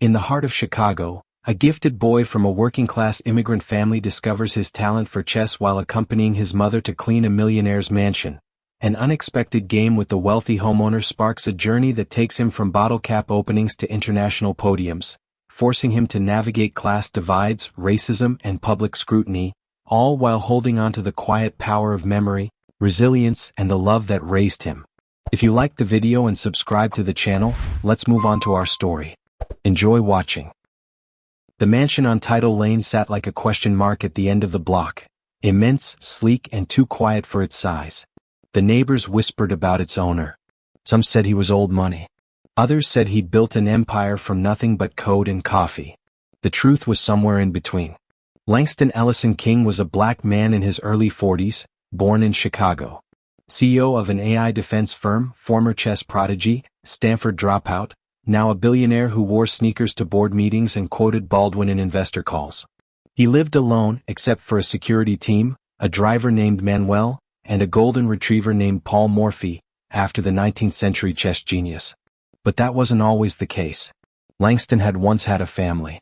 In the heart of Chicago, a gifted boy from a working-class immigrant family discovers his talent for chess while accompanying his mother to clean a millionaire's mansion. An unexpected game with the wealthy homeowner sparks a journey that takes him from bottle cap openings to international podiums, forcing him to navigate class divides, racism, and public scrutiny, all while holding on to the quiet power of memory, resilience, and the love that raised him. If you liked the video and subscribe to the channel, let's move on to our story. Enjoy watching. The mansion on Tidal Lane sat like a question mark at the end of the block, immense, sleek, and too quiet for its size. The neighbors whispered about its owner. Some said he was old money. Others said he'd built an empire from nothing but code and coffee. The truth was somewhere in between. Langston King was a black man in his early 40s, born in Chicago. CEO of an AI defense firm, former chess prodigy, Stanford dropout, now a billionaire who wore sneakers to board meetings and quoted Baldwin in investor calls. He lived alone except for a security team, a driver named Manuel, and a golden retriever named Paul Morphy, after the 19th century chess genius. But that wasn't always the case. Langston had once had a family.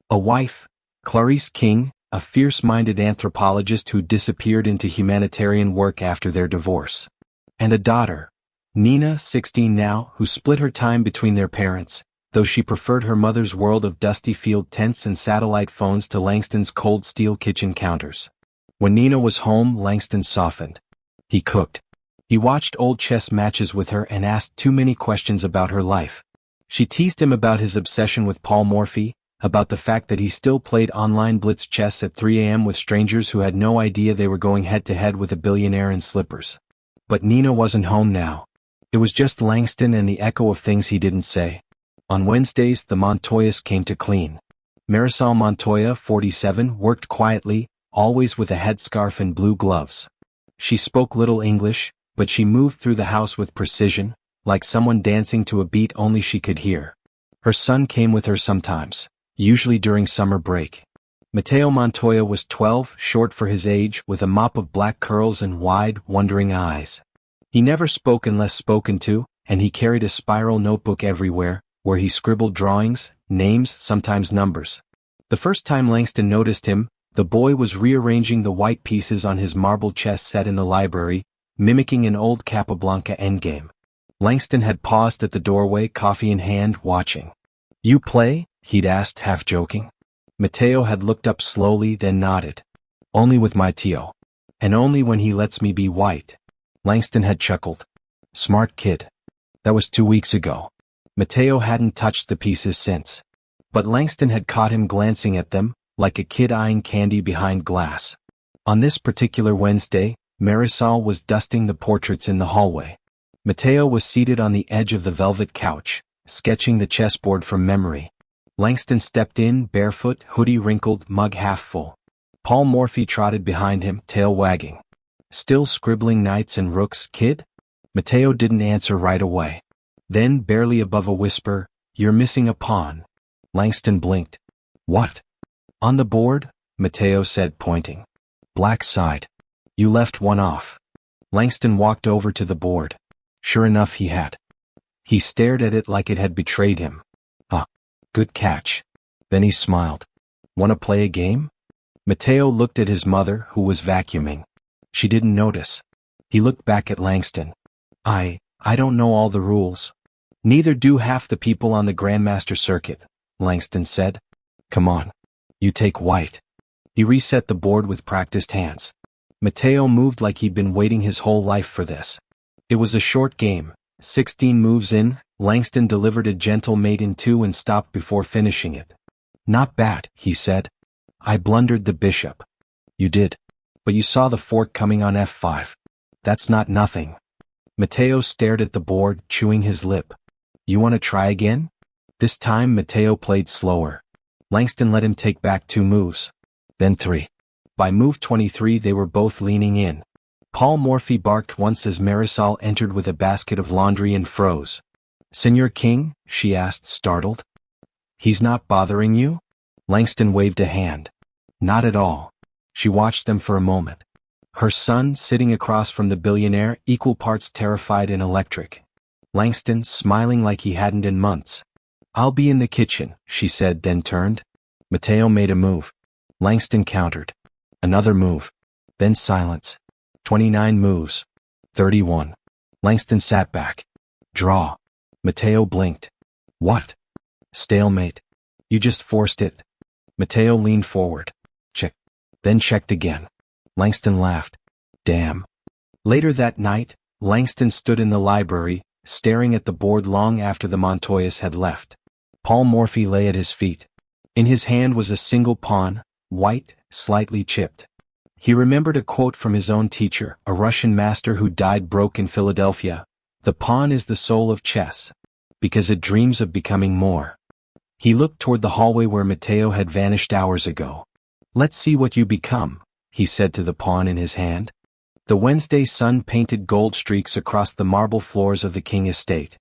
A wife, Clarice King, a fierce-minded anthropologist who disappeared into humanitarian work after their divorce. And a daughter, Nina, 16 now, who split her time between their parents, though she preferred her mother's world of dusty field tents and satellite phones to Langston's cold steel kitchen counters. When Nina was home, Langston softened. He cooked. He watched old chess matches with her and asked too many questions about her life. She teased him about his obsession with Paul Morphy, about the fact that he still played online blitz chess at 3 a.m. with strangers who had no idea they were going head-to-head with a billionaire in slippers. But Nina wasn't home now. It was just Langston and the echo of things he didn't say. On Wednesdays, the Montoyas came to clean. Marisol Montoya, 47, worked quietly, always with a headscarf and blue gloves. She spoke little English, but she moved through the house with precision, like someone dancing to a beat only she could hear. Her son came with her sometimes, usually during summer break. Mateo Montoya was 12, short for his age, with a mop of black curls and wide, wondering eyes. He never spoke unless spoken to, and he carried a spiral notebook everywhere, where he scribbled drawings, names, sometimes numbers. The first time Langston noticed him, the boy was rearranging the white pieces on his marble chess set in the library, mimicking an old Capablanca endgame. Langston had paused at the doorway, coffee in hand, watching. "You play?" he'd asked, half joking. Mateo had looked up slowly, then nodded. "Only with my Tio. And only when he lets me be white." Langston had chuckled. "Smart kid." That was 2 weeks ago. Mateo hadn't touched the pieces since. But Langston had caught him glancing at them, like a kid eyeing candy behind glass. On this particular Wednesday, Marisol was dusting the portraits in the hallway. Mateo was seated on the edge of the velvet couch, sketching the chessboard from memory. Langston stepped in, barefoot, hoodie wrinkled, mug half full. Paul Morphy trotted behind him, tail wagging. "Still scribbling knights and rooks, kid?" Mateo didn't answer right away. Then, barely above a whisper, "You're missing a pawn." Langston blinked. "What?" "On the board," Mateo said, pointing. "Black side. You left one off." Langston walked over to the board. Sure enough, he had. He stared at it like it had betrayed him. "Ah, good catch." Then he smiled. "Want to play a game?" Mateo looked at his mother, who was vacuuming. She didn't notice. He looked back at Langston. I don't know all the rules." "Neither do half the people on the grandmaster circuit," Langston said. "Come on. You take white." He reset the board with practiced hands. Mateo moved like he'd been waiting his whole life for this. It was a short game. 16 moves in, Langston delivered a gentle mate in 2 and stopped before finishing it. "Not bad," he said. "I blundered the bishop." "You did. But you saw the fork coming on f5. That's not nothing." Mateo stared at the board, chewing his lip. "You want to try again?" This time Mateo played slower. Langston let him take back 2 moves. Then 3. By move 23 they were both leaning in. Paul Morphy barked once as Marisol entered with a basket of laundry and froze. "Senor King?" she asked, startled. "He's not bothering you?" Langston waved a hand. "Not at all." She watched them for a moment. Her son, sitting across from the billionaire, equal parts terrified and electric. Langston, smiling like he hadn't in months. "I'll be in the kitchen," she said, then turned. Mateo made a move. Langston countered. Another move. Then silence. 29 moves. 31. Langston sat back. Draw. Mateo blinked. What? Stalemate. You just forced it. Mateo leaned forward. Check. Then checked again. Langston laughed. Damn. Later that night, Langston stood in the library, staring at the board long after the Montoyas had left. Paul Morphy lay at his feet. In his hand was a single pawn, white, slightly chipped. He remembered a quote from his own teacher, a Russian master who died broke in Philadelphia. The pawn is the soul of chess, because it dreams of becoming more. He looked toward the hallway where Mateo had vanished hours ago. Let's see what you become, he said to the pawn in his hand. The Wednesday sun painted gold streaks across the marble floors of the King estate.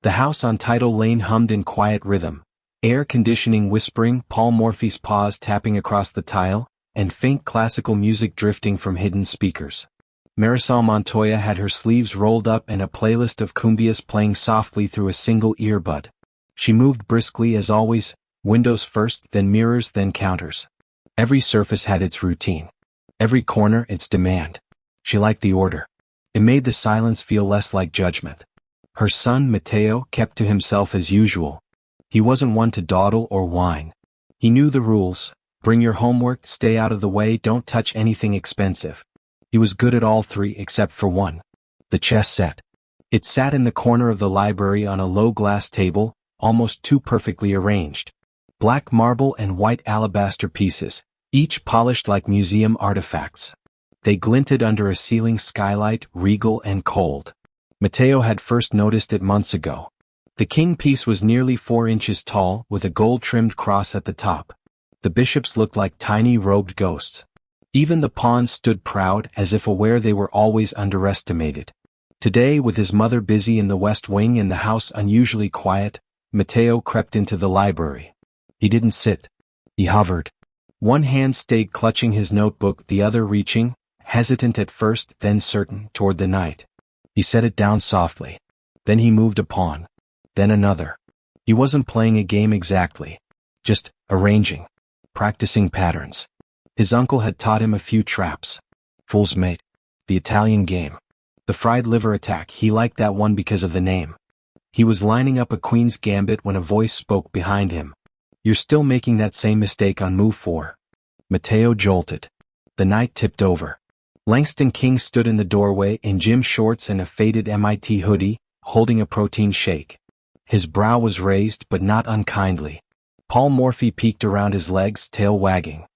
The house on Tidal Lane hummed in quiet rhythm, air conditioning whispering, Paul Morphy's paws tapping across the tile, and faint classical music drifting from hidden speakers. Marisol Montoya had her sleeves rolled up and a playlist of cumbias playing softly through a single earbud. She moved briskly as always, windows first, then mirrors, then counters. Every surface had its routine. Every corner its demand. She liked the order. It made the silence feel less like judgment. Her son, Mateo, kept to himself as usual. He wasn't one to dawdle or whine. He knew the rules. Bring your homework, stay out of the way, don't touch anything expensive. He was good at all three except for one. The chess set. It sat in the corner of the library on a low glass table, almost too perfectly arranged. Black marble and white alabaster pieces, each polished like museum artifacts. They glinted under a ceiling skylight, regal and cold. Mateo had first noticed it months ago. The king piece was nearly 4 inches tall, with a gold-trimmed cross at the top. The bishops looked like tiny robed ghosts. Even the pawns stood proud, as if aware they were always underestimated. Today, with his mother busy in the west wing and the house unusually quiet, Mateo crept into the library. He didn't sit. He hovered. One hand stayed clutching his notebook, the other reaching, hesitant at first, then certain, toward the night. He set it down softly. Then he moved a pawn. Then another. He wasn't playing a game exactly. Just arranging. Practicing patterns. His uncle had taught him a few traps. Fool's mate. The Italian game. The fried liver attack, he liked that one because of the name. He was lining up a queen's gambit when a voice spoke behind him. You're still making that same mistake on move 4. Mateo jolted. The night tipped over. Langston King stood in the doorway in gym shorts and a faded MIT hoodie, holding a protein shake. His brow was raised but not unkindly. Paul Morphy peeked around his legs, tail wagging.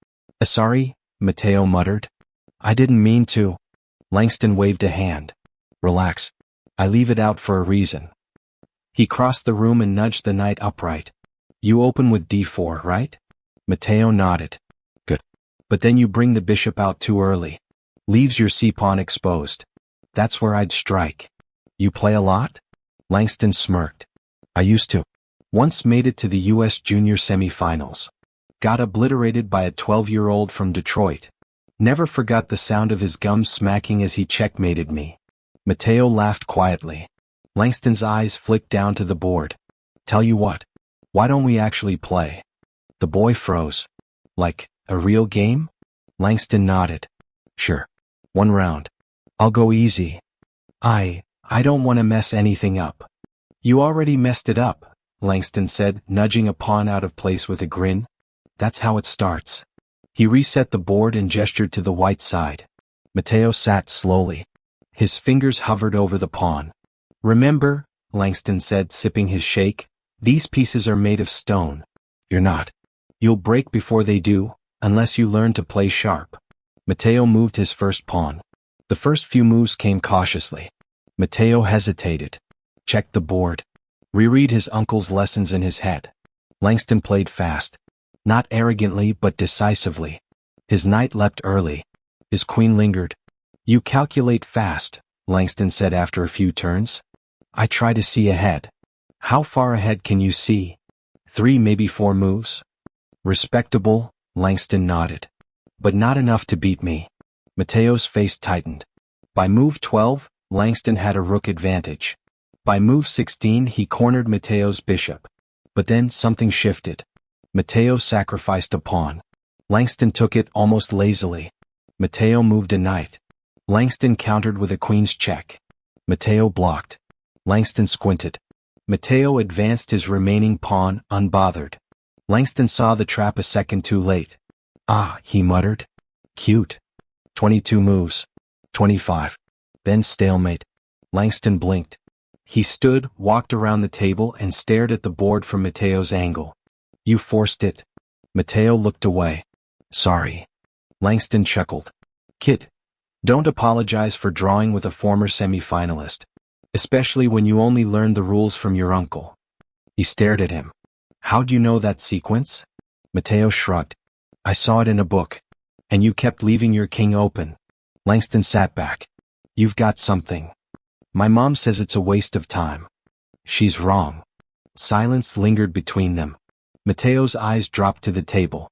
Sorry, Mateo muttered. I didn't mean to. Langston waved a hand. Relax. I leave it out for a reason. He crossed the room and nudged the knight upright. You open with d4, right? Mateo nodded. Good. But then you bring the bishop out too early. Leaves your c-pawn exposed. That's where I'd strike. You play a lot? Langston smirked. I used to. Once made it to the U.S. Junior semifinals. Got obliterated by a 12-year-old from Detroit. Never forgot the sound of his gums smacking as he checkmated me. Mateo laughed quietly. Langston's eyes flicked down to the board. Tell you what. Why don't we actually play? The boy froze. Like, a real game? Langston nodded. Sure. 1 round. I'll go easy. I don't want to mess anything up. You already messed it up, Langston said, nudging a pawn out of place with a grin. That's how it starts. He reset the board and gestured to the white side. Mateo sat slowly. His fingers hovered over the pawn. Remember, Langston said, sipping his shake, these pieces are made of stone. You're not. You'll break before they do, unless you learn to play sharp. Mateo moved his first pawn. The first few moves came cautiously. Mateo hesitated. Checked the board. Reread his uncle's lessons in his head. Langston played fast. Not arrogantly but decisively. His knight leapt early. His queen lingered. You calculate fast, Langston said after a few turns. I try to see ahead. How far ahead can you see? 3, maybe 4 moves? Respectable, Langston nodded. But not enough to beat me. Mateo's face tightened. By move 12, Langston had a rook advantage. By move 16 he cornered Mateo's bishop. But then something shifted. Mateo sacrificed a pawn. Langston took it almost lazily. Mateo moved a knight. Langston countered with a queen's check. Mateo blocked. Langston squinted. Mateo advanced his remaining pawn, unbothered. Langston saw the trap a second too late. Ah, he muttered. Cute. 22 moves. 25. Then stalemate. Langston blinked. He stood, walked around the table and stared at the board from Mateo's angle. You forced it. Mateo looked away. Sorry. Langston chuckled. Kid, don't apologize for drawing with a former semi-finalist. Especially when you only learned the rules from your uncle. He stared at him. How'd you know that sequence? Mateo shrugged. I saw it in a book. And you kept leaving your king open. Langston sat back. You've got something. My mom says it's a waste of time. She's wrong. Silence lingered between them. Mateo's eyes dropped to the table.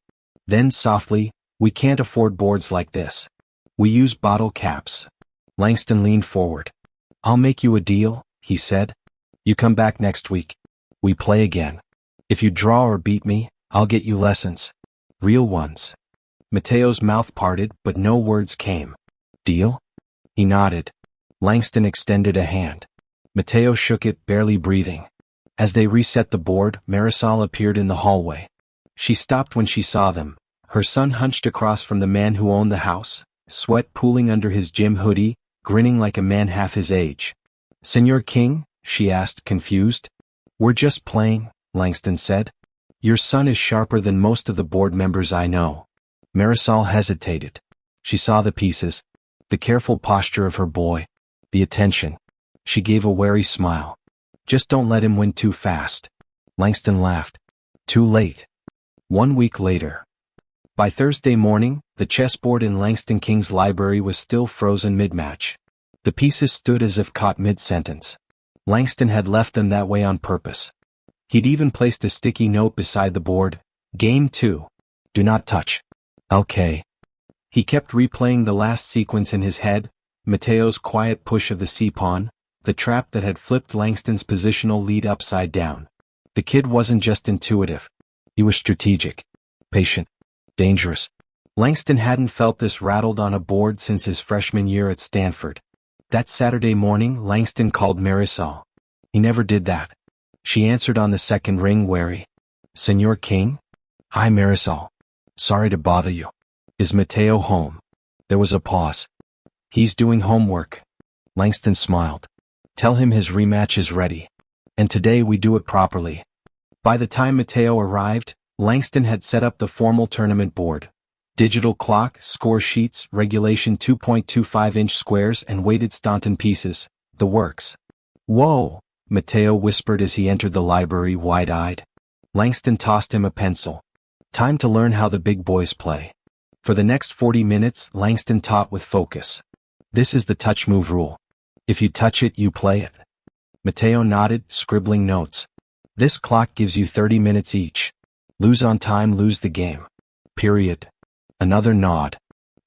Then softly, we can't afford boards like this. We use bottle caps. Langston leaned forward. I'll make you a deal, he said. You come back next week. We play again. If you draw or beat me, I'll get you lessons. Real ones. Mateo's mouth parted, but no words came. Deal? He nodded. Langston extended a hand. Mateo shook it, barely breathing. As they reset the board, Marisol appeared in the hallway. She stopped when she saw them, her son hunched across from the man who owned the house, sweat pooling under his gym hoodie, grinning like a man half his age. Senor King? She asked, confused. We're just playing, Langston said. Your son is sharper than most of the board members I know. Marisol hesitated. She saw the pieces, the careful posture of her boy, the attention. She gave a wary smile. Just don't let him win too fast. Langston laughed. Too late. 1 week later. By Thursday morning, the chessboard in Langston King's library was still frozen mid-match. The pieces stood as if caught mid-sentence. Langston had left them that way on purpose. He'd even placed a sticky note beside the board. Game 2. Do not touch. Okay. He kept replaying the last sequence in his head, Mateo's quiet push of the c-pawn, the trap that had flipped Langston's positional lead upside down. The kid wasn't just intuitive. He was strategic, patient, dangerous. Langston hadn't felt this rattled on a board since his freshman year at Stanford. That Saturday morning, Langston called Marisol. He never did that. She answered on the second ring, wary. Senor King? Hi, Marisol. Sorry to bother you. Is Mateo home? There was a pause. He's doing homework. Langston smiled. Tell him his rematch is ready. And today we do it properly. By the time Mateo arrived, Langston had set up the formal tournament board. Digital clock, score sheets, regulation 2.25-inch squares and weighted Staunton pieces. The works. Whoa, Mateo whispered as he entered the library wide-eyed. Langston tossed him a pencil. Time to learn how the big boys play. For the next 40 minutes, Langston taught with focus. This is the touch move rule. If you touch it, you play it. Mateo nodded, scribbling notes. This clock gives you 30 minutes each. Lose on time, lose the game. Period. Another nod.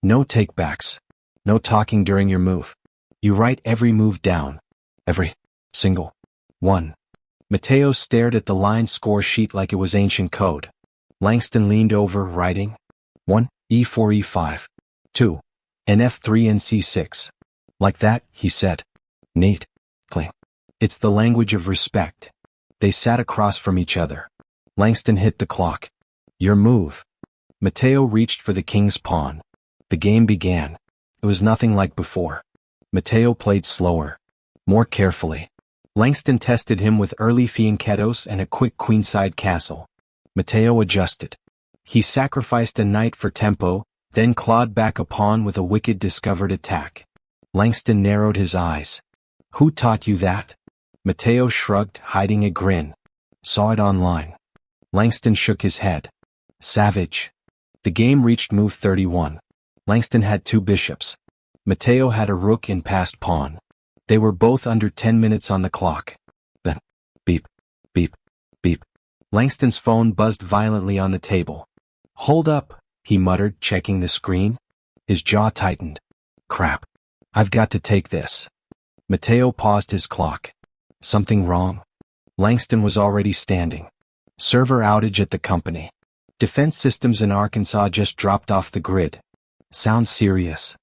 No takebacks. No talking during your move. You write every move down. Every single one. Mateo stared at the line score sheet like it was ancient code. Langston leaned over, writing. 1, E4, E5. 2, NF3 and C6. Like that, he said. Neat. Clean. It's the language of respect. They sat across from each other. Langston hit the clock. Your move. Mateo reached for the king's pawn. The game began. It was nothing like before. Mateo played slower. More carefully. Langston tested him with early fianchettos and a quick queenside castle. Mateo adjusted. He sacrificed a knight for tempo, then clawed back a pawn with a wicked discovered attack. Langston narrowed his eyes. Who taught you that? Mateo shrugged, hiding a grin. Saw it online. Langston shook his head. Savage. The game reached move 31. Langston had 2 bishops. Mateo had a rook in passed pawn. They were both under 10 minutes on the clock. Then, beep, beep, beep. Langston's phone buzzed violently on the table. Hold up, he muttered, checking the screen. His jaw tightened. Crap. I've got to take this. Mateo paused his clock. Something wrong? Langston was already standing. Server outage at the company. Defense systems in Arkansas just dropped off the grid. Sounds serious.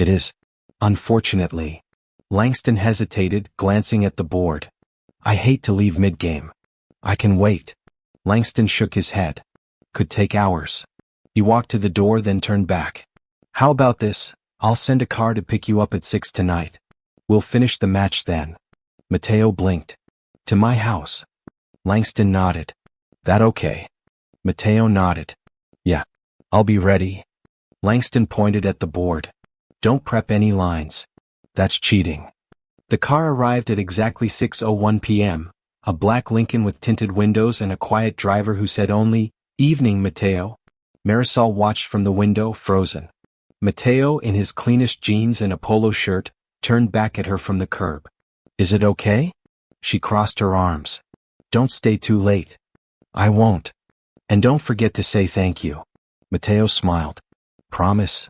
It is. Unfortunately. Langston hesitated, glancing at the board. I hate to leave mid-game. I can wait. Langston shook his head. Could take hours. He walked to the door, then turned back. How about this? I'll send a car to pick you up at 6 tonight. We'll finish the match then. Mateo blinked. To my house. Langston nodded. That okay? Mateo nodded. Yeah. I'll be ready. Langston pointed at the board. Don't prep any lines. That's cheating. The car arrived at exactly 6:01 p.m., a black Lincoln with tinted windows and a quiet driver who said only, "Evening, Mateo." Marisol watched from the window, frozen. Mateo, in his cleanest jeans and a polo shirt, turned back at her from the curb. Is it okay? She crossed her arms. Don't stay too late. I won't. And don't forget to say thank you. Mateo smiled. Promise.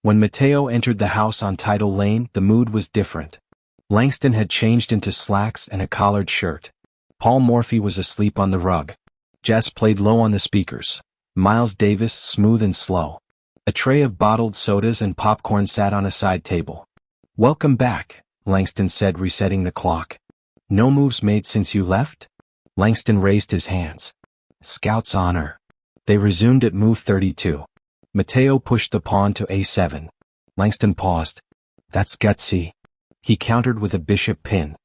When Mateo entered the house on Tidal Lane, the mood was different. Langston had changed into slacks and a collared shirt. Paul Morphy was asleep on the rug. Jazz played low on the speakers. Miles Davis, smooth and slow. A tray of bottled sodas and popcorn sat on a side table. Welcome back, Langston said, resetting the clock. No moves made since you left? Langston raised his hands. Scout's honor. They resumed at move 32. Mateo pushed the pawn to a7. Langston paused. That's gutsy. He countered with a bishop pin.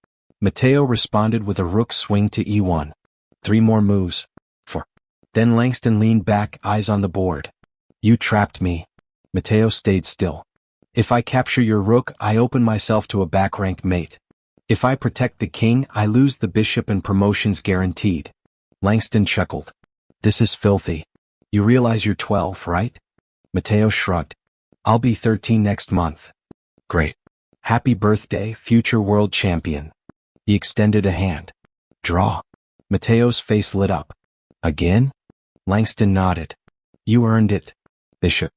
Mateo responded with a rook swing to e1. 3 more moves. 4. Then Langston leaned back, eyes on the board. You trapped me. Mateo stayed still. If I capture your rook, I open myself to a back-rank mate. If I protect the king, I lose the bishop and promotion's guaranteed. Langston chuckled. This is filthy. You realize you're 12, right? Mateo shrugged. I'll be 13 next month. Great. Happy birthday, future world champion. He extended a hand. Draw. Mateo's face lit up. Again? Langston nodded. You earned it. Bishop.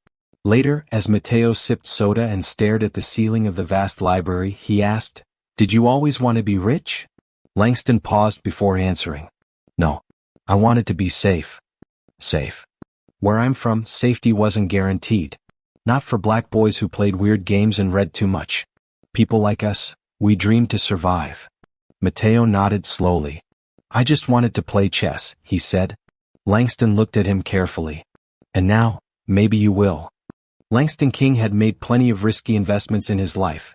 Later, as Mateo sipped soda and stared at the ceiling of the vast library, he asked, Did you always want to be rich? Langston paused before answering. No. I wanted to be safe. Safe. Where I'm from, safety wasn't guaranteed. Not for black boys who played weird games and read too much. People like us, we dreamed to survive. Mateo nodded slowly. I just wanted to play chess, he said. Langston looked at him carefully. And now, maybe you will. Langston King had made plenty of risky investments in his life.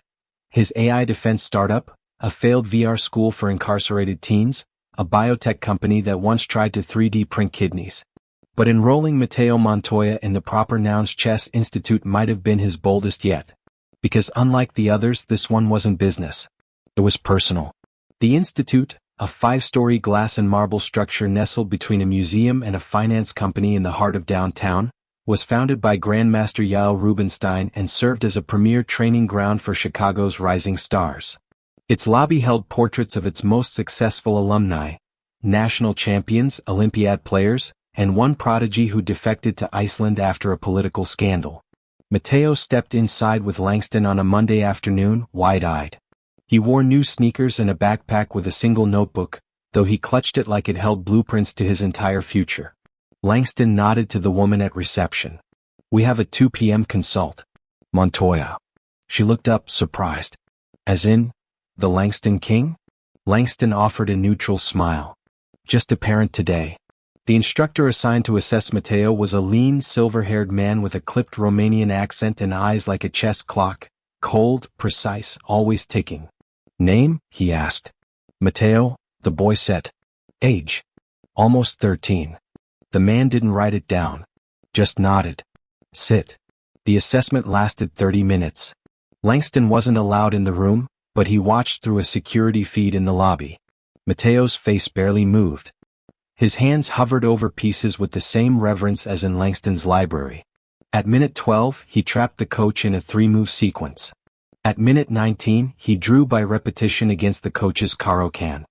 His AI defense startup, a failed VR school for incarcerated teens, a biotech company that once tried to 3D print kidneys. But enrolling Mateo Montoya in the Proper Nouns Chess Institute might have been his boldest yet. Because unlike the others, this one wasn't business. It was personal. The Institute, a 5-story glass and marble structure nestled between a museum and a finance company in the heart of downtown, was founded by Grandmaster Yael Rubenstein and served as a premier training ground for Chicago's rising stars. Its lobby held portraits of its most successful alumni, national champions, Olympiad players, and one prodigy who defected to Iceland after a political scandal. Mateo stepped inside with Langston on a Monday afternoon, wide-eyed. He wore new sneakers and a backpack with a single notebook, though he clutched it like it held blueprints to his entire future. Langston nodded to the woman at reception. We have a 2 p.m. consult. Montoya. She looked up, surprised. As in, the Langston King? Langston offered a neutral smile. Just a parent today. The instructor assigned to assess Mateo was a lean, silver-haired man with a clipped Romanian accent and eyes like a chess clock, cold, precise, always ticking. Name? He asked. Mateo, the boy said. Age? Almost 13. The man didn't write it down. Just nodded. Sit. The assessment lasted 30 minutes. Langston wasn't allowed in the room, but he watched through a security feed in the lobby. Mateo's face barely moved. His hands hovered over pieces with the same reverence as in Langston's library. At minute 12, he trapped the coach in a 3-move sequence. At minute 19, he drew by repetition against the coach's Caro-Can.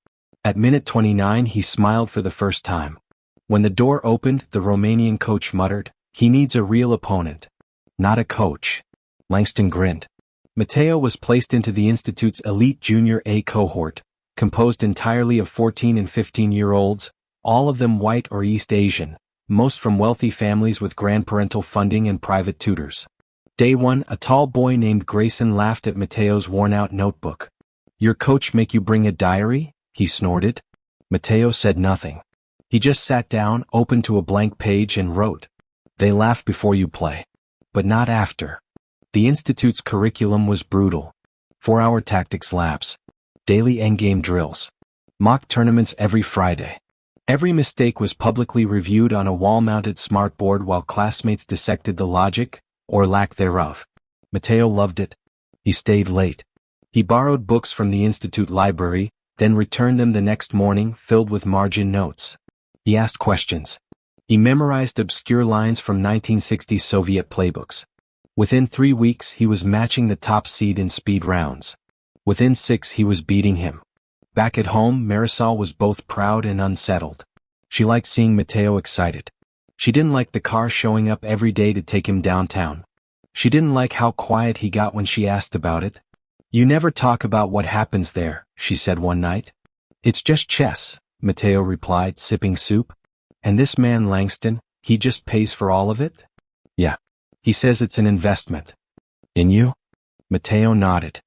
At minute 29, he smiled for the first time. When the door opened, the Romanian coach muttered, He needs a real opponent. Not a coach. Langston grinned. Mateo was placed into the Institute's elite Junior A cohort, composed entirely of 14 and 15-year-olds, All of them white or East Asian, most from wealthy families with grandparental funding and private tutors. Day 1, a tall boy named Grayson laughed at Mateo's worn-out notebook. "Your coach make you bring a diary?" he snorted. Mateo said nothing. He just sat down, opened to a blank page and wrote. "They laugh before you play. But not after." The Institute's curriculum was brutal. 4-hour tactics labs. Daily endgame drills. Mock tournaments every Friday. Every mistake was publicly reviewed on a wall-mounted smartboard while classmates dissected the logic, or lack thereof. Mateo loved it. He stayed late. He borrowed books from the Institute library, then returned them the next morning filled with margin notes. He asked questions. He memorized obscure lines from 1960s Soviet playbooks. Within 3 weeks he was matching the top seed in speed rounds. Within 6 he was beating him. Back at home, Marisol was both proud and unsettled. She liked seeing Mateo excited. She didn't like the car showing up every day to take him downtown. She didn't like how quiet he got when she asked about it. "You never talk about what happens there," she said one night. "It's just chess," Mateo replied, sipping soup. "And this man Langston, he just pays for all of it?" "Yeah. He says it's an investment." "In you?" Mateo nodded.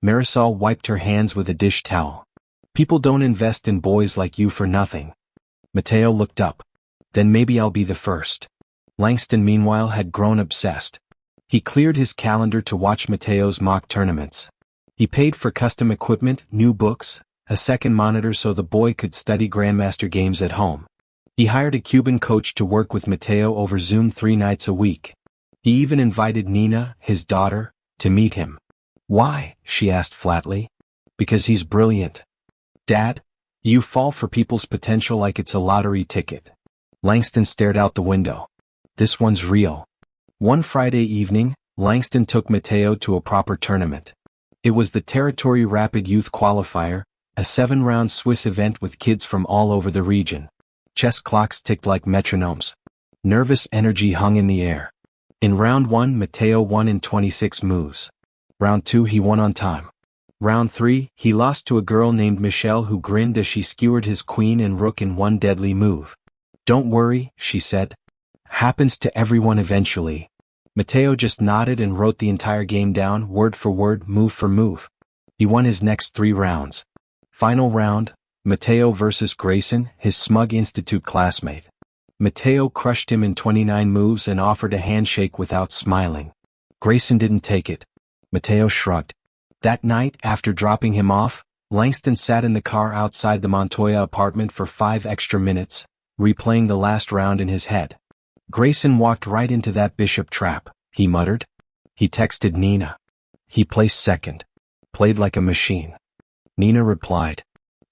Marisol wiped her hands with a dish towel. "People don't invest in boys like you for nothing." Mateo looked up. "Then maybe I'll be the first." Langston meanwhile had grown obsessed. He cleared his calendar to watch Mateo's mock tournaments. He paid for custom equipment, new books, a second monitor so the boy could study grandmaster games at home. He hired a Cuban coach to work with Mateo over Zoom 3 nights a week. He even invited Nina, his daughter, to meet him. "Why?" she asked flatly. "Because he's brilliant." "Dad, you fall for people's potential like it's a lottery ticket." Langston stared out the window. "This one's real." One Friday evening, Langston took Mateo to a proper tournament. It was the Territory Rapid Youth Qualifier, a 7-round Swiss event with kids from all over the region. Chess clocks ticked like metronomes. Nervous energy hung in the air. In round 1, Mateo won in 26 moves. Round 2, he won on time. Round 3, he lost to a girl named Michelle who grinned as she skewered his queen and rook in one deadly move. "Don't worry," she said. "Happens to everyone eventually." Mateo just nodded and wrote the entire game down, word for word, move for move. He won his next 3 rounds. Final round, Mateo versus Grayson, his smug institute classmate. Mateo crushed him in 29 moves and offered a handshake without smiling. Grayson didn't take it. Mateo shrugged. That night, after dropping him off, Langston sat in the car outside the Montoya apartment for 5 extra minutes, replaying the last round in his head. "Grayson walked right into that bishop trap," he muttered. He texted Nina. "He placed second. Played like a machine." Nina replied,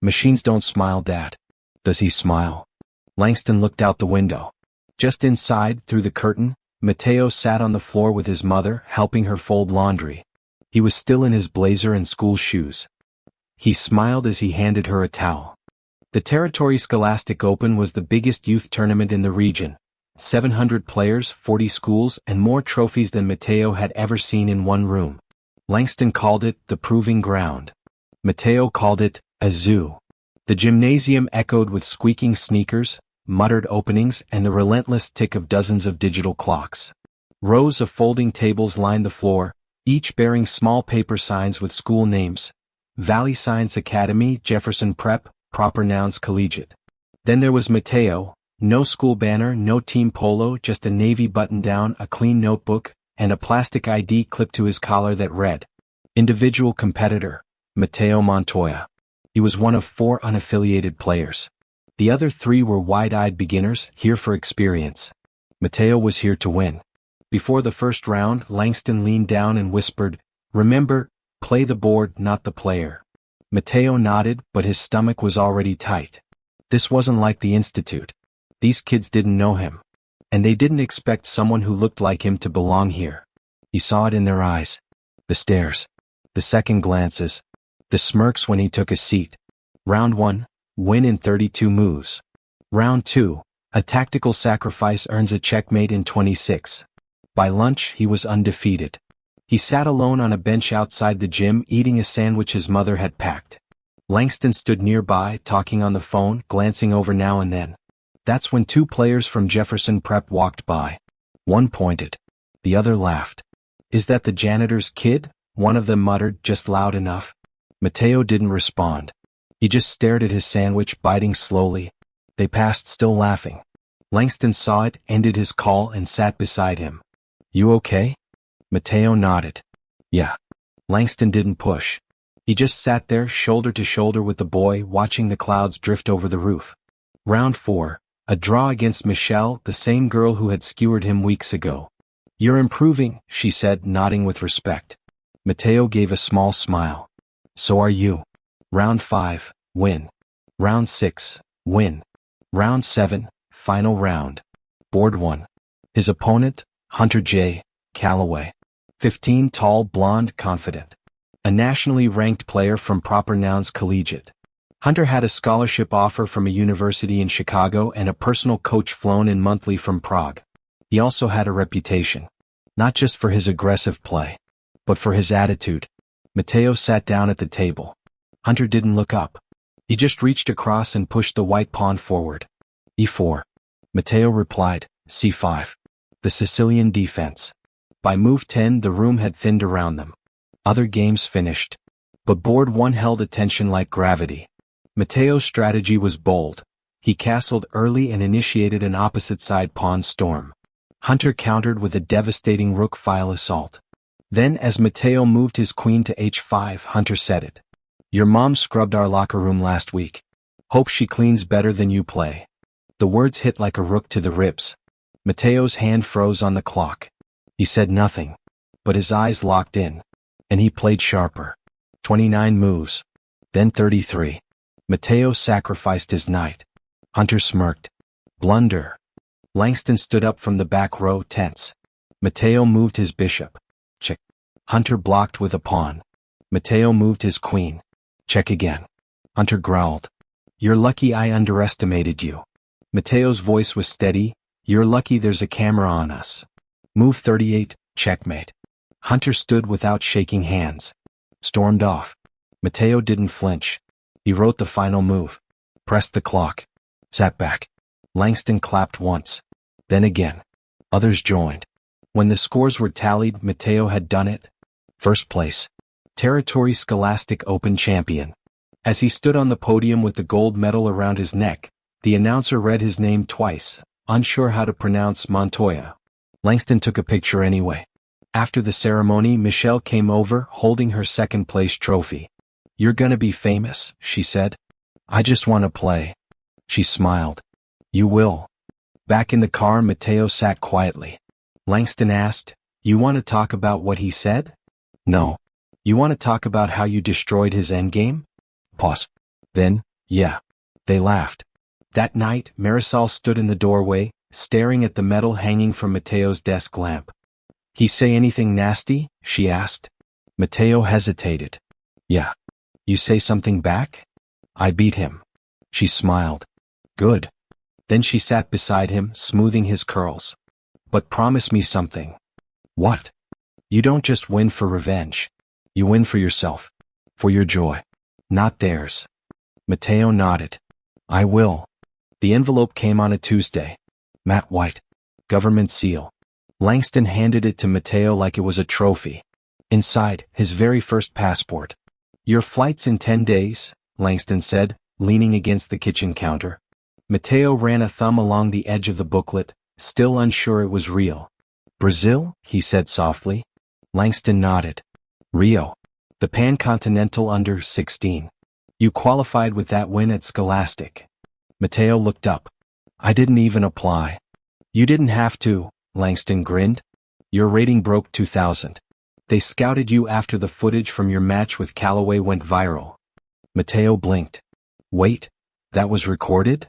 "Machines don't smile, Dad." "Does he smile?" Langston looked out the window. Just inside, through the curtain, Mateo sat on the floor with his mother, helping her fold laundry. He was still in his blazer and school shoes. He smiled as he handed her a towel. The Territory Scholastic Open was the biggest youth tournament in the region. 700 players, 40 schools, and more trophies than Mateo had ever seen in one room. Langston called it the proving ground. Mateo called it a zoo. The gymnasium echoed with squeaking sneakers, muttered openings, and the relentless tick of dozens of digital clocks. Rows of folding tables lined the floor, each bearing small paper signs with school names. Valley Science Academy, Jefferson Prep, proper nouns collegiate. Then there was Mateo. No school banner, no team polo, just a navy button-down, a clean notebook, and a plastic ID clipped to his collar that read, "Individual competitor, Mateo Montoya." He was one of 4 unaffiliated players. The other 3 were wide-eyed beginners, here for experience. Mateo was here to win. Before the first round, Langston leaned down and whispered, "Remember, play the board, not the player." Mateo nodded, but his stomach was already tight. This wasn't like the Institute. These kids didn't know him. And they didn't expect someone who looked like him to belong here. He saw it in their eyes. The stares. The second glances. The smirks when he took a seat. Round 1, win in 32 moves. Round 2, a tactical sacrifice earns a checkmate in 26. By lunch, he was undefeated. He sat alone on a bench outside the gym eating a sandwich his mother had packed. Langston stood nearby, talking on the phone, glancing over now and then. That's when two players from Jefferson Prep walked by. One pointed. The other laughed. "Is that the janitor's kid?" one of them muttered, just loud enough. Mateo didn't respond. He just stared at his sandwich, biting slowly. They passed, still laughing. Langston saw it, ended his call, and sat beside him. "You okay?" Mateo nodded. "Yeah." Langston didn't push. He just sat there, shoulder to shoulder with the boy, watching the clouds drift over the roof. Round 4. A draw against Michelle, the same girl who had skewered him weeks ago. "You're improving," she said, nodding with respect. Mateo gave a small smile. "So are you." Round 5. Win. Round 6. Win. Round 7. Final round. Board 1. His opponent, Hunter J. Calloway. 15, tall, blonde, confident. A nationally ranked player from Proper Nouns Collegiate. Hunter had a scholarship offer from a university in Chicago and a personal coach flown in monthly from Prague. He also had a reputation. Not just for his aggressive play, but for his attitude. Mateo sat down at the table. Hunter didn't look up. He just reached across and pushed the white pawn forward. E4. Mateo replied, C5. The Sicilian defense. By move 10 the room had thinned around them. Other games finished. But board 1 held attention like gravity. Mateo's strategy was bold. He castled early and initiated an opposite side pawn storm. Hunter countered with a devastating rook file assault. Then as Mateo moved his queen to h5, Hunter said it. "Your mom scrubbed our locker room last week. Hope she cleans better than you play." The words hit like a rook to the ribs. Mateo's hand froze on the clock. He said nothing, but his eyes locked in, and he played sharper. 29 moves, then 33. Mateo sacrificed his knight. Hunter smirked. Blunder. Langston stood up from the back row, tense. Mateo moved his bishop. Check. Hunter blocked with a pawn. Mateo moved his queen. Check again. Hunter growled. "You're lucky I underestimated you." Mateo's voice was steady. "You're lucky there's a camera on us." Move 38, checkmate. Hunter stood without shaking hands. Stormed off. Mateo didn't flinch. He wrote the final move. Pressed the clock. Sat back. Langston clapped once. Then again. Others joined. When the scores were tallied, Mateo had done it. First place. Territory Scholastic Open champion. As he stood on the podium with the gold medal around his neck, the announcer read his name twice, unsure how to pronounce Montoya. Langston took a picture anyway. After the ceremony, Michelle came over, holding her second-place trophy. "You're gonna be famous," she said. "I just want to play." She smiled. "You will." Back in the car, Mateo sat quietly. Langston asked, "You want to talk about what he said?" "No." "You want to talk about how you destroyed his endgame?" Pause. Then, yeah. They laughed. That night, Marisol stood in the doorway, staring at the medal hanging from Mateo's desk lamp. "He say anything nasty?" she asked. Mateo hesitated. "Yeah." "You say something back?" "I beat him." She smiled. "Good." Then she sat beside him, smoothing his curls. "But promise me something." "What?" "You don't just win for revenge. You win for yourself. For your joy. Not theirs." Mateo nodded. "I will." The envelope came on a Tuesday. Matte white. Government seal. Langston handed it to Mateo like it was a trophy. Inside, his very first passport. "Your flight's in 10 days, Langston said, leaning against the kitchen counter. Mateo ran a thumb along the edge of the booklet, still unsure it was real. "Brazil?" he said softly. Langston nodded. "Rio. The Pan-Continental under-16. You qualified with that win at Scholastic." Mateo looked up. "I didn't even apply." "You didn't have to," Langston grinned. "Your rating broke 2,000. They scouted you after the footage from your match with Calloway went viral." Mateo blinked. "Wait, that was recorded?"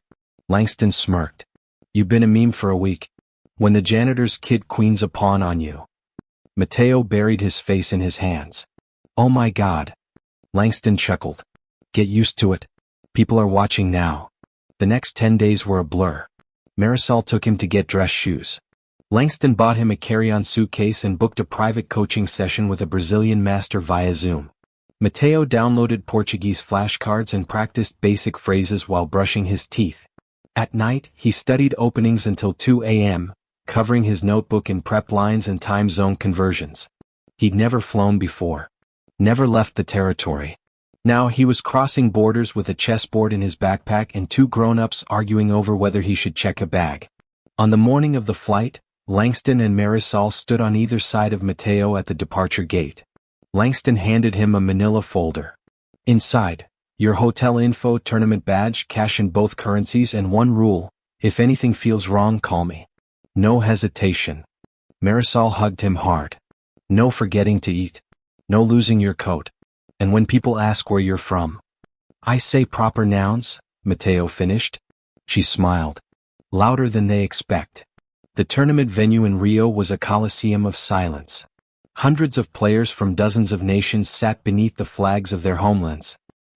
Langston smirked. "You've been a meme for a week. When the janitor's kid queens a pawn on you." Mateo buried his face in his hands. "Oh my God." Langston chuckled. "Get used to it. People are watching now." The next 10 days were a blur. Marisol took him to get dress shoes. Langston bought him a carry-on suitcase and booked a private coaching session with a Brazilian master via Zoom. Mateo downloaded Portuguese flashcards and practiced basic phrases while brushing his teeth. At night, he studied openings until 2 a.m., covering his notebook in prep lines and time zone conversions. He'd never flown before. Never left the territory. Now he was crossing borders with a chessboard in his backpack and two grown-ups arguing over whether he should check a bag. On the morning of the flight, Langston and Marisol stood on either side of Mateo at the departure gate. Langston handed him a manila folder. Inside, your hotel info, tournament badge, cash in both currencies, and one rule: if anything feels wrong, call me. No hesitation. Marisol hugged him hard. No forgetting to eat. No losing your coat. And when people ask where you're from, I say proper nouns, Mateo finished. She smiled. Louder than they expect. The tournament venue in Rio was a coliseum of silence. Hundreds of players from dozens of nations sat beneath the flags of their homelands.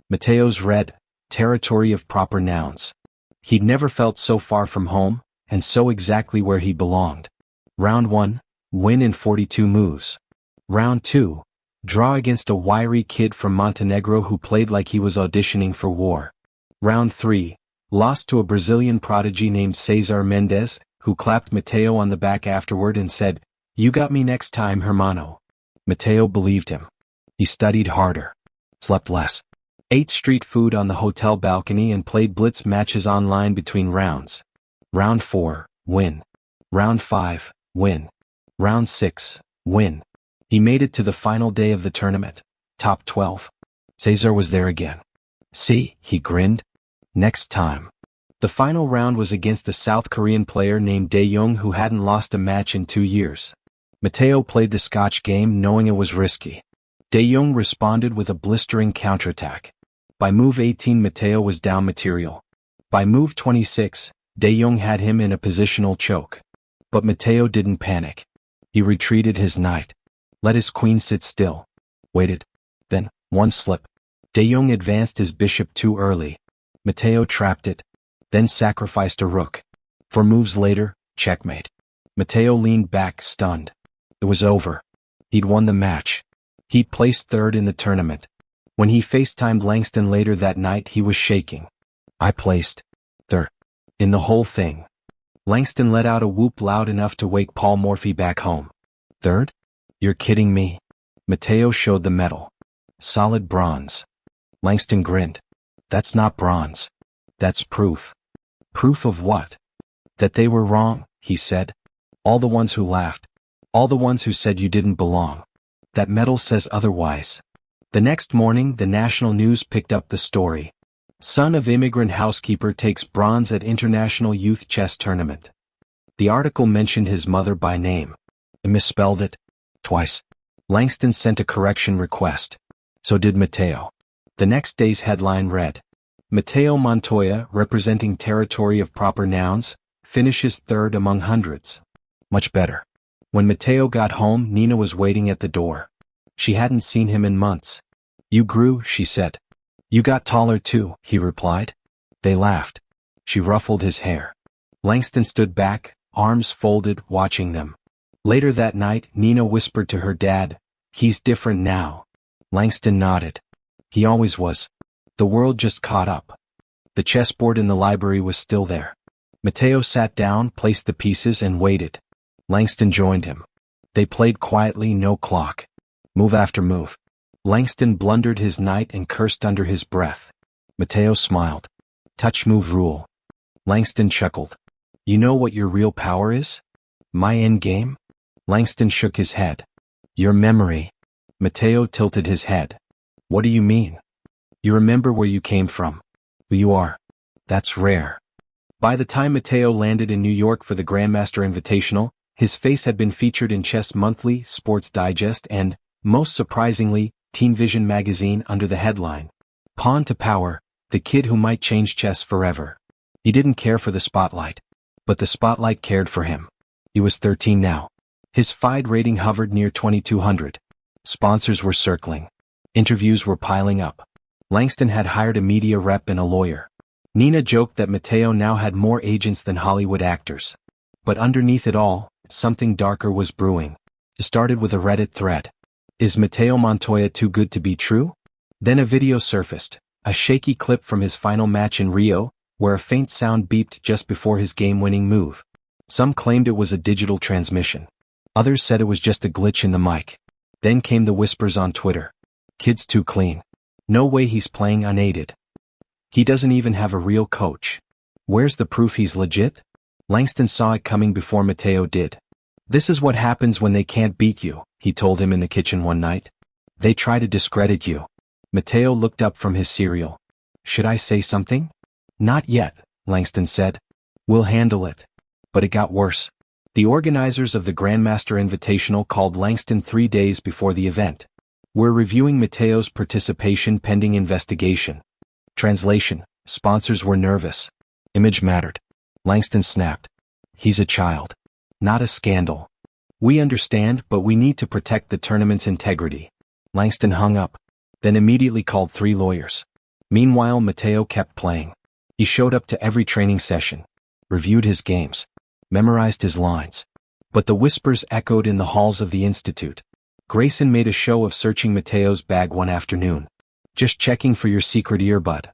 Mateo's read, territory of proper nouns. He'd never felt so far from home, and so exactly where he belonged. Round 1, win in 42 moves. Round 2, draw against a wiry kid from Montenegro who played like he was auditioning for war. Round 3, lost to a Brazilian prodigy named Cesar Mendes, who clapped Mateo on the back afterward and said, "You got me next time, hermano." Mateo believed him. He studied harder. Slept less. Ate street food on the hotel balcony and played blitz matches online between rounds. Round 4, win. Round 5, win. Round 6, win. He made it to the final day of the tournament. Top 12. Cesar was there again. See, he grinned. Next time. The final round was against a South Korean player named De Jong who hadn't lost a match in 2 years. Mateo played the Scotch game knowing it was risky. De Jong responded with a blistering counterattack. By move 18 Mateo was down material. By move 26, De Jong had him in a positional choke. But Mateo didn't panic. He retreated his knight. Let his queen sit still. Waited. Then, one slip. De Jong advanced his bishop too early. Mateo trapped it. Then sacrificed a rook. 4 moves later, checkmate. Mateo leaned back, stunned. It was over. He'd won the match. He'd placed third in the tournament. When he FaceTimed Langston later that night, he was shaking. I placed third in the whole thing. Langston let out a whoop loud enough to wake Paul Morphy back home. Third? You're kidding me. Mateo showed the medal. Solid bronze. Langston grinned. That's not bronze. That's proof. Proof of what? That they were wrong, he said. All the ones who laughed. All the ones who said you didn't belong. That medal says otherwise. The next morning, the national news picked up the story. Son of immigrant housekeeper takes bronze at International Youth Chess Tournament. The article mentioned his mother by name. It misspelled it twice. Langston sent a correction request. So did Mateo. The next day's headline read, Mateo Montoya, representing territory of proper nouns, finishes third among hundreds. Much better. When Mateo got home, Nina was waiting at the door. She hadn't seen him in months. You grew, she said. You got taller too, he replied. They laughed. She ruffled his hair. Langston stood back, arms folded, watching them. Later that night, Nina whispered to her dad, "He's different now." Langston nodded. He always was. The world just caught up. The chessboard in the library was still there. Mateo sat down, placed the pieces, and waited. Langston joined him. They played quietly, no clock. Move after move. Langston blundered his knight and cursed under his breath. Mateo smiled. Touch move rule. Langston chuckled. You know what your real power is? My endgame? Langston shook his head. Your memory. Mateo tilted his head. What do you mean? You remember where you came from. Who you are. That's rare. By the time Mateo landed in New York for the Grandmaster Invitational, his face had been featured in Chess Monthly, Sports Digest, and, most surprisingly, Teen Vision magazine under the headline, Pawn to Power, the kid who might change chess forever. He didn't care for the spotlight. But the spotlight cared for him. He was 13 now. His FIDE rating hovered near 2200. Sponsors were circling. Interviews were piling up. Langston had hired a media rep and a lawyer. Nina joked that Mateo now had more agents than Hollywood actors. But underneath it all, something darker was brewing. It started with a Reddit thread. Is Mateo Montoya too good to be true? Then a video surfaced, a shaky clip from his final match in Rio, where a faint sound beeped just before his game-winning move. Some claimed it was a digital transmission. Others said it was just a glitch in the mic. Then came the whispers on Twitter. Kid's too clean. No way he's playing unaided. He doesn't even have a real coach. Where's the proof he's legit? Langston saw it coming before Mateo did. This is what happens when they can't beat you, he told him in the kitchen one night. They try to discredit you. Mateo looked up from his cereal. Should I say something? Not yet, Langston said. We'll handle it. But it got worse. The organizers of the Grandmaster Invitational called Langston 3 days before the event. We're reviewing Mateo's participation pending investigation. Translation: sponsors were nervous. Image mattered. Langston snapped. He's a child. Not a scandal. We understand, but we need to protect the tournament's integrity. Langston hung up, then immediately called 3 lawyers. Meanwhile, Mateo kept playing. He showed up to every training session, reviewed his games, memorized his lines. But the whispers echoed in the halls of the institute. Grayson made a show of searching Mateo's bag one afternoon. Just checking for your secret earbud.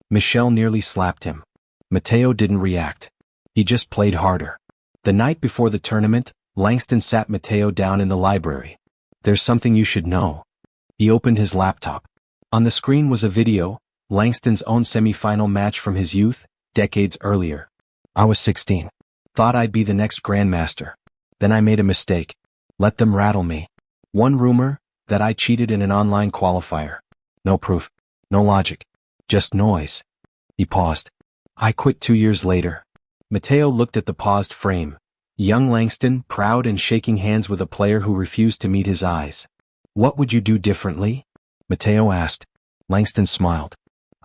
Michelle nearly slapped him. Mateo didn't react. He just played harder. The night before the tournament, Langston sat Mateo down in the library. There's something you should know. He opened his laptop. On the screen was a video, Langston's own semi-final match from his youth, decades earlier. I was 16. Thought I'd be the next grandmaster. Then I made a mistake. Let them rattle me. One rumor, that I cheated in an online qualifier. No proof. No logic. Just noise. He paused. I quit 2 years later. Mateo looked at the paused frame. Young Langston, proud and shaking hands with a player who refused to meet his eyes. What would you do differently? Mateo asked. Langston smiled.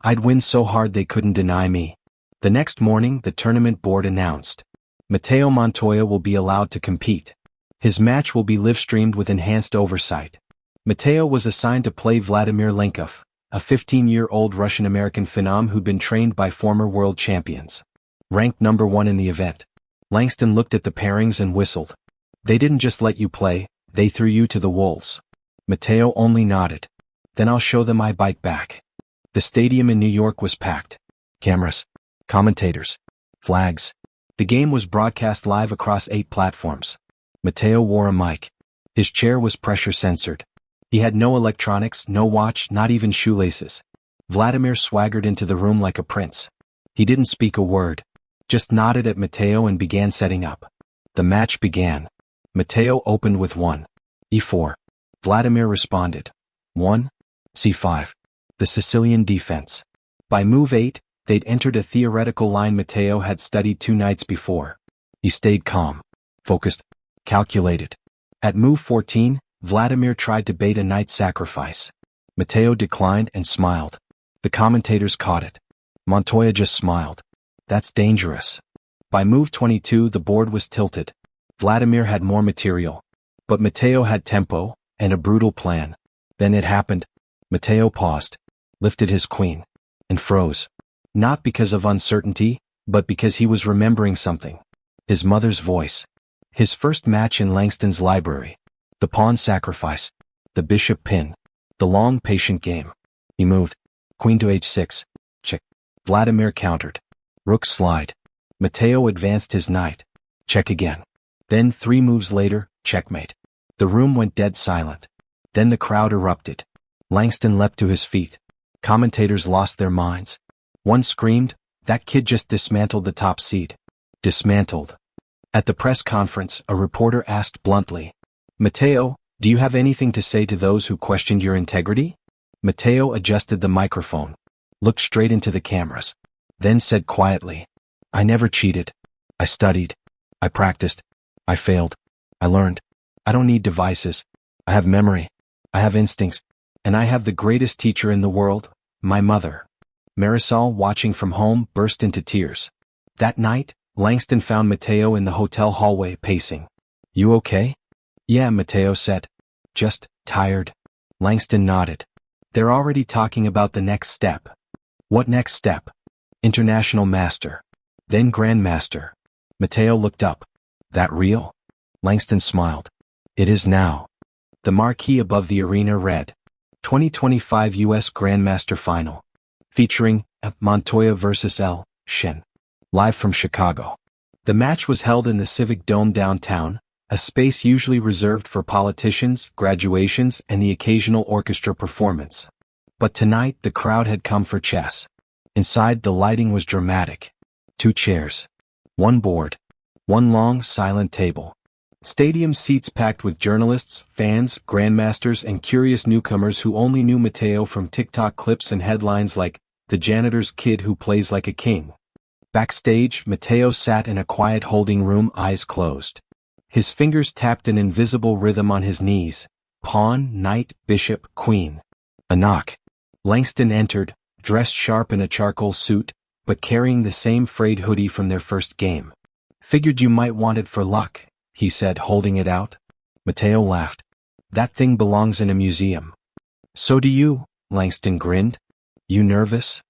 I'd win so hard they couldn't deny me. The next morning, the tournament board announced. Mateo Montoya will be allowed to compete. His match will be live-streamed with enhanced oversight. Mateo was assigned to play Vladimir Lenkov, a 15-year-old Russian-American phenom who'd been trained by former world champions. Ranked number 1 in the event. Langston looked at the pairings and whistled. They didn't just let you play, they threw you to the wolves. Mateo only nodded. Then I'll show them I bite back. The stadium in New York was packed. Cameras. Commentators. Flags. The game was broadcast live across 8 platforms. Mateo wore a mic. His chair was pressure censored. He had no electronics, no watch, not even shoelaces. Vladimir swaggered into the room like a prince. He didn't speak a word. Just nodded at Mateo and began setting up. The match began. Mateo opened with 1. E4. Vladimir responded. 1. C5. The Sicilian defense. By move 8, they'd entered a theoretical line Mateo had studied 2 nights before. He stayed calm, focused, calculated. At move 14, Vladimir tried to bait a knight sacrifice. Mateo declined and smiled. The commentators caught it. Montoya just smiled. That's dangerous. By move 22, the board was tilted. Vladimir had more material. But Mateo had tempo, and a brutal plan. Then it happened. Mateo paused, lifted his queen, and froze. Not because of uncertainty, but because he was remembering something. His mother's voice. His first match in Langston's library. The pawn sacrifice. The bishop pin. The long, patient game. He moved. Queen to h6. Check. Vladimir countered. Rook slide. Mateo advanced his knight. Check again. Then 3 moves later, checkmate. The room went dead silent. Then the crowd erupted. Langston leapt to his feet. Commentators lost their minds. One screamed, that kid just dismantled the top seed. Dismantled. At the press conference, a reporter asked bluntly, Mateo, do you have anything to say to those who questioned your integrity? Mateo adjusted the microphone, looked straight into the cameras, then said quietly, I never cheated. I studied. I practiced. I failed. I learned. I don't need devices. I have memory. I have instincts. And I have the greatest teacher in the world, my mother. Marisol, watching from home, burst into tears. That night, Langston found Mateo in the hotel hallway pacing. You okay? Yeah, Mateo said. Just tired. Langston nodded. They're already talking about the next step. What next step? International master. Then grandmaster. Mateo looked up. That real? Langston smiled. It is now. The marquee above the arena read. 2025 U.S. Grandmaster Final. Featuring Montoya vs. Shin. Live from Chicago. The match was held in the Civic Dome downtown, a space usually reserved for politicians, graduations, and the occasional orchestra performance. But tonight the crowd had come for chess. Inside, the lighting was dramatic. 2 chairs. 1 board. 1 long, silent table. Stadium seats packed with journalists, fans, grandmasters, and curious newcomers who only knew Mateo from TikTok clips and headlines like, "The Janitor's Kid Who Plays Like a King." Backstage, Mateo sat in a quiet holding room, eyes closed. His fingers tapped an invisible rhythm on his knees. Pawn, knight, bishop, queen. A knock. Langston entered, dressed sharp in a charcoal suit, but carrying the same frayed hoodie from their first game. "Figured you might want it for luck," he said, holding it out. Mateo laughed. "That thing belongs in a museum." "So do you," Langston grinned. "You nervous?"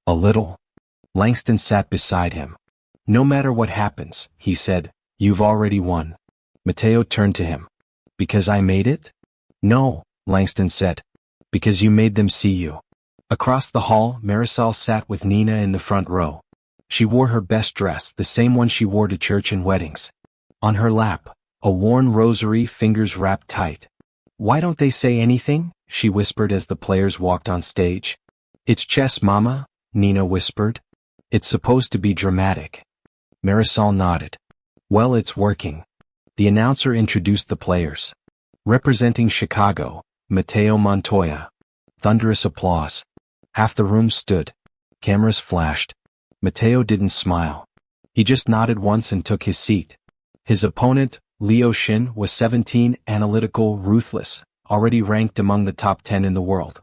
"A little." Langston sat beside him. "No matter what happens," he said, "you've already won." Mateo turned to him. "Because I made it?" "No," Langston said. "Because you made them see you." Across the hall, Marisol sat with Nina in the front row. She wore her best dress, the same one she wore to church and weddings. On her lap, a worn rosary, fingers wrapped tight. "Why don't they say anything?" she whispered as the players walked on stage. "It's chess, Mama," Nina whispered. "It's supposed to be dramatic." Marisol nodded. "Well, it's working." The announcer introduced the players. Representing Chicago, Mateo Montoya. Thunderous applause. Half the room stood. Cameras flashed. Mateo didn't smile. He just nodded once and took his seat. His opponent, Leo Shin, was 17, analytical, ruthless, already ranked among the top 10 in the world.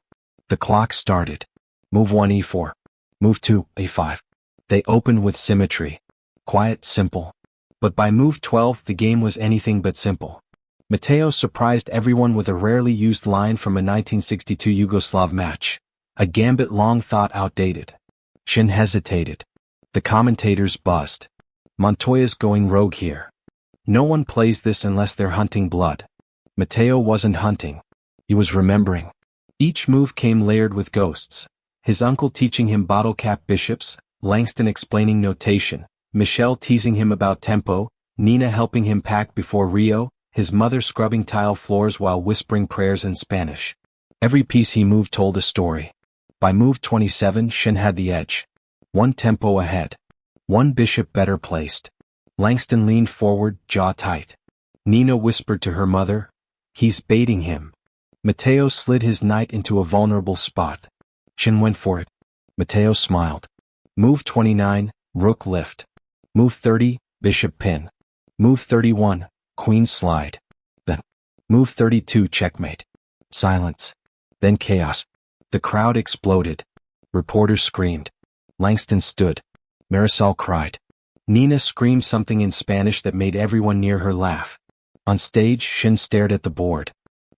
The clock started. Move 1 e4. Move 2 a5. They opened with symmetry. Quiet, simple. But by move 12 the game was anything but simple. Mateo surprised everyone with a rarely used line from a 1962 Yugoslav match. A gambit long thought outdated. Shin hesitated. The commentators buzzed. "Montoya's going rogue here. No one plays this unless they're hunting blood." Mateo wasn't hunting. He was remembering. Each move came layered with ghosts. His uncle teaching him bottle cap bishops, Langston explaining notation, Michelle teasing him about tempo, Nina helping him pack before Rio, his mother scrubbing tile floors while whispering prayers in Spanish. Every piece he moved told a story. By move 27 Shin had the edge. 1 tempo ahead. 1 bishop better placed. Langston leaned forward, jaw tight. Nina whispered to her mother, "He's baiting him." Mateo slid his knight into a vulnerable spot. Shin went for it. Mateo smiled. Move 29, rook lift. Move 30, bishop pin. Move 31, queen slide. Then, move 32, checkmate. Silence. Then chaos. The crowd exploded. Reporters screamed. Langston stood. Marisol cried. Nina screamed something in Spanish that made everyone near her laugh. On stage, Shin stared at the board.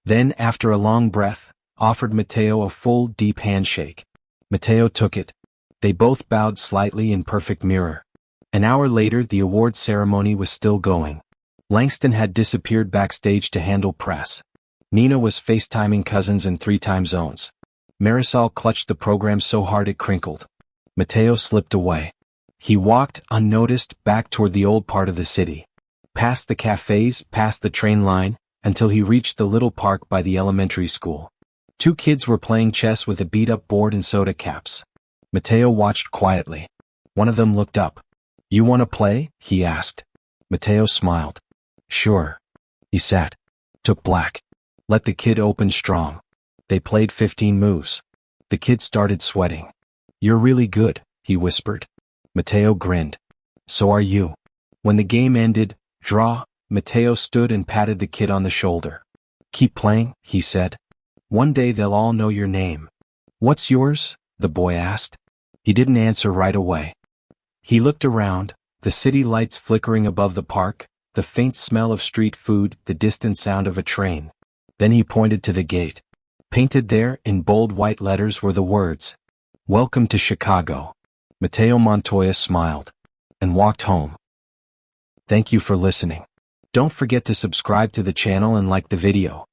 Then, after a long breath, offered Mateo a full, deep handshake. Mateo took it. They both bowed slightly in perfect mirror. An hour later, the award ceremony was still going. Langston had disappeared backstage to handle press. Nina was FaceTiming cousins in 3 time zones. Marisol clutched the program so hard it crinkled. Mateo slipped away. He walked, unnoticed, back toward the old part of the city. Past the cafes, past the train line, until he reached the little park by the elementary school. 2 kids were playing chess with a beat-up board and soda caps. Mateo watched quietly. One of them looked up. "You want to play?" he asked. Mateo smiled. "Sure." He sat. Took black. Let the kid open strong. They played 15 moves. The kid started sweating. "You're really good," he whispered. Mateo grinned. "So are you." When the game ended, draw, Mateo stood and patted the kid on the shoulder. "Keep playing," he said. "One day they'll all know your name." "What's yours?" the boy asked. He didn't answer right away. He looked around, the city lights flickering above the park, the faint smell of street food, the distant sound of a train. Then he pointed to the gate. Painted there, in bold white letters, were the words, "Welcome to Chicago." Mateo Montoya smiled and walked home. Thank you for listening. Don't forget to subscribe to the channel and like the video.